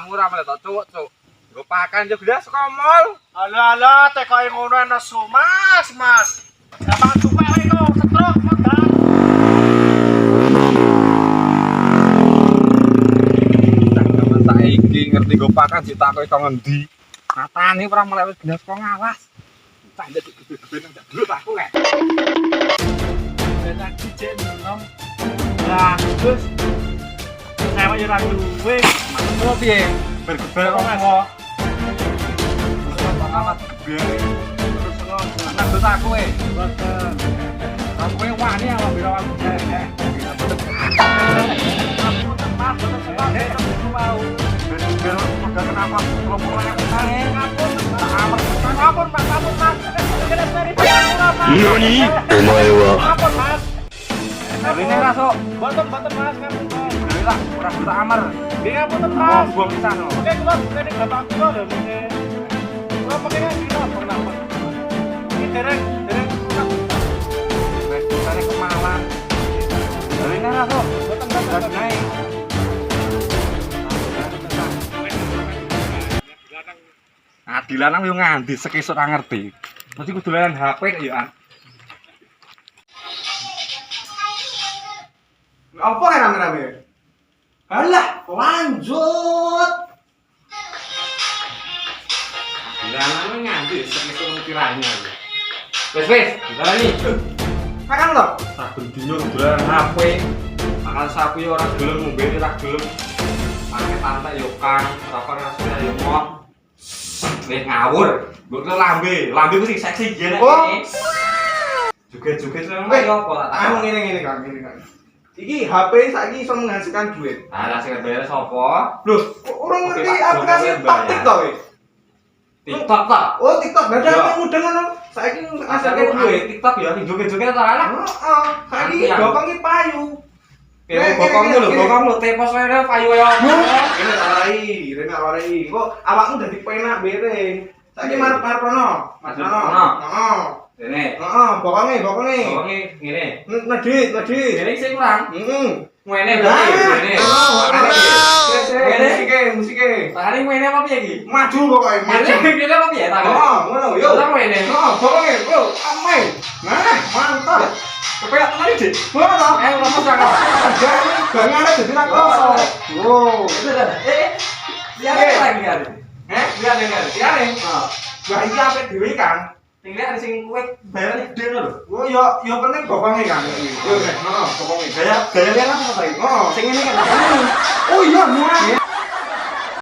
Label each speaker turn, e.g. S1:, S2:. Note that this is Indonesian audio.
S1: awakmu ora melok cuk. Nggo pakan yo gelas saka mall.
S2: Alah, tekoke ngono nesu, Mas. Gampang supek kowe iku, setruk modal.
S1: Saiki ngerti nggo pakan ditakoki kok ngendi. Matane ora melok gelas kok ngawas. Tak ndek gede-gede nang dulu aku kae.
S2: Ben aku jen nom. Lah, terus saya yo ora duwe.
S1: Maksudmu piye? Bergeber kok. Amat gede. Terus ngono. Nang dosa aku e.
S2: Boten.
S1: Aku e wani awak biro aku.
S2: Mau.
S1: Bergeber udah kenapa kelompoknya kene?
S2: Ampun, Mas. Kena dari Mas.
S3: Nani? Omae wa
S2: Ampun, Mas.
S1: Ini rasuk.
S2: Boten, Mas.
S1: Lah, ora bisa amar.
S2: Nggih, ampun, Mas.
S1: Buang pisan lho.
S2: Oke, kula kene bapak kula lho ngene. Kula pengen dino kenapa? Iki dereng.
S1: Wes pisane kemalan. Ini rasuk.
S2: Boten
S1: naik. Dilanang yo ngandi sekesuk ora ngerti. Berarti kudu layan HP ya, An.
S2: Apa ya rame-rame? Alah, lanjut.
S1: Dilanang ngandi sekesuk kiranya. Wes, dilani.
S2: Makan lho.
S1: Saben dino dolan HP. Makan sapi ora gelem, ngombe ora gelem. Pakai tante yo kang, rapane rasane yo mok. Wis ngawur. Mbok lambe ku sing seksi yen
S2: Oh.
S1: iki. Joget-joget nang opo tak tak.
S2: Anu ngene kan. Iki HP saiki iso menghasilkan duit.
S1: Lah sing bayar sapa?
S2: Loh, orang ngerti aplikasi TikTok to we?
S1: TikTok ta?
S2: Oh, TikTok
S1: Iya.
S2: beda mudah ngono. Saiki ngasilke duit.
S1: TikTok ya sing joget-joget ta anak.
S2: Heeh, saiki
S1: Anti,
S2: bokong iki payu.
S1: Bokongmu lho, tepos wae payu kaya.
S2: Ini warai. Kok awakmu dadi penak bereng. Saiki marep rono. Mas rono. Heeh.
S1: Dene.
S2: Heeh, bokonge.
S1: Bokonge ngene.
S2: Ngedit.
S1: Dene sing kurang.
S2: Heeh.
S1: Ngene berarti ngene.
S2: Musike.
S1: Tangane ngene apa piye iki?
S2: Maju pokoke, maju.
S1: Ngene apa piye tangane?
S2: Oh, ngono yo.
S1: Ora ngene.
S2: Oh, bokonge, bro. Ame. Nah, mantap.
S1: Kepeyak tenan iki.
S2: Ngono to?
S1: Ora sangat.
S2: Jadi bangane dadi ra kroso. Wow.
S1: Lihat lagi kan. Lihat kan.
S2: Siane. Lah iki apik dhewe kan.
S1: Sing lihat sing kowe bayarane gede lho.
S2: Oh yo penting bokonge kan. Yo nek, heeh, bokonge.
S1: Gaya lihat apa tadi?
S2: Oh,
S1: Sing ini kan.
S2: oh iya, muat.